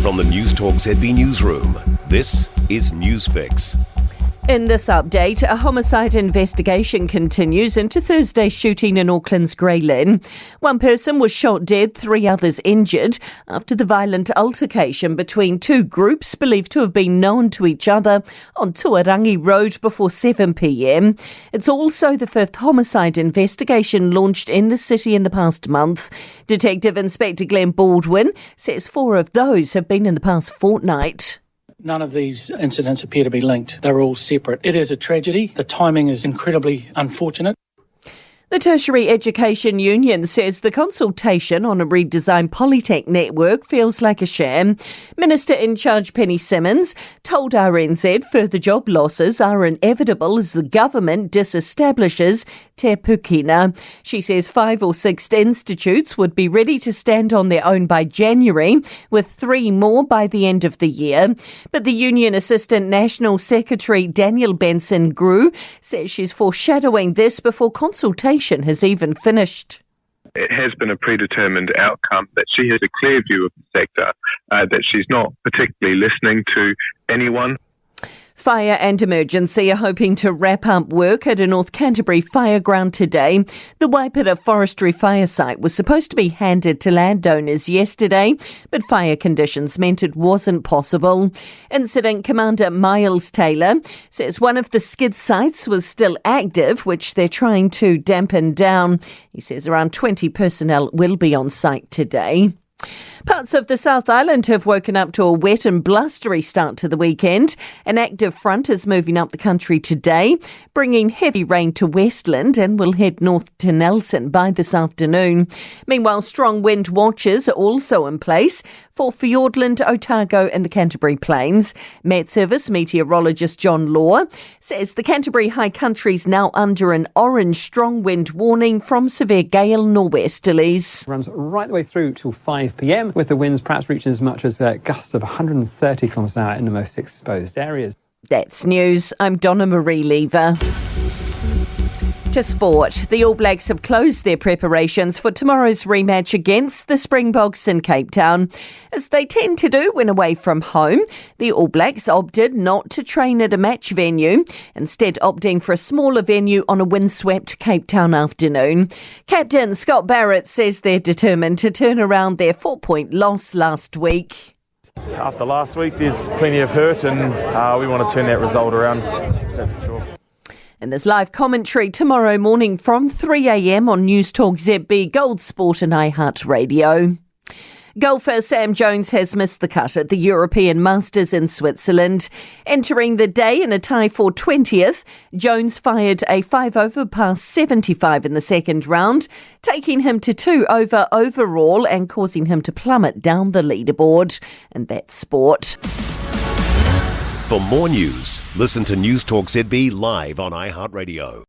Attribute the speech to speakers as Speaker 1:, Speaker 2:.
Speaker 1: From the Newstalk ZB newsroom, this is Newsfix.
Speaker 2: In this update, a homicide investigation continues into Thursday's shooting in Auckland's Grey Lynn. One person was shot dead, 3 others injured after the violent altercation between two groups believed to have been known to each other on Tuarangi Road before 7 p.m. It's also the 5th homicide investigation launched in the city in the past month. Detective Inspector Glenn Baldwin says 4 of those have been in the past fortnight.
Speaker 3: None of these incidents appear to be linked. They're all separate. It is a tragedy. The timing is incredibly unfortunate.
Speaker 2: The Tertiary Education Union says the consultation on a redesigned Polytech network feels like a sham. Minister in charge Penny Simmons told RNZ further job losses are inevitable as the government disestablishes Te Pūkina. She says 5 or 6 institutes would be ready to stand on their own by January, with 3 more by the end of the year. But the Union Assistant National Secretary Daniel Benson-Grew says she's foreshadowing this before consultation has even finished.
Speaker 4: It has been a predetermined outcome that she has a clear view of the sector, that she's not particularly listening to anyone.
Speaker 2: Fire and Emergency are hoping to wrap up work at a North Canterbury fireground today. The Waipara Forestry fire site was supposed to be handed to landowners yesterday, but fire conditions meant it wasn't possible. Incident Commander Miles Taylor says one of the skid sites was still active, which they're trying to dampen down. He says around 20 personnel will be on site today. Parts of the South Island have woken up to a wet and blustery start to the weekend. An active front is moving up the country today, bringing heavy rain to Westland and will head north to Nelson by this afternoon. Meanwhile, strong wind watches are also in place for Fiordland, Otago and the Canterbury Plains. Met Service meteorologist John Law says the Canterbury High Country is now under an orange strong wind warning from severe gale nor'westerlies.
Speaker 5: Runs right the way through till 5 p.m. with the winds perhaps reaching as much as gusts of 130 kilometres an hour in the most exposed areas.
Speaker 2: That's news. I'm Donna Marie Lever. To sport, the All Blacks have closed their preparations for tomorrow's rematch against the Springboks in Cape Town. As they tend to do when away from home, the All Blacks opted not to train at a match venue, instead opting for a smaller venue on a windswept Cape Town afternoon. Captain Scott Barrett says they're determined to turn around their 4-point loss last week.
Speaker 6: After last week, there's plenty of hurt and we want to turn that result around, that's for sure.
Speaker 2: And there's live commentary tomorrow morning from 3 a.m. on Newstalk ZB, Gold Sport and iHeart Radio. Golfer Sam Jones has missed the cut at the European Masters in Switzerland. Entering the day in a tie for 20th, Jones fired a 5-over past 75 in the second round, taking him to 2 over overall and causing him to plummet down the leaderboard. And that's sport.
Speaker 1: For more news, listen to Newstalk ZB live on iHeart Radio.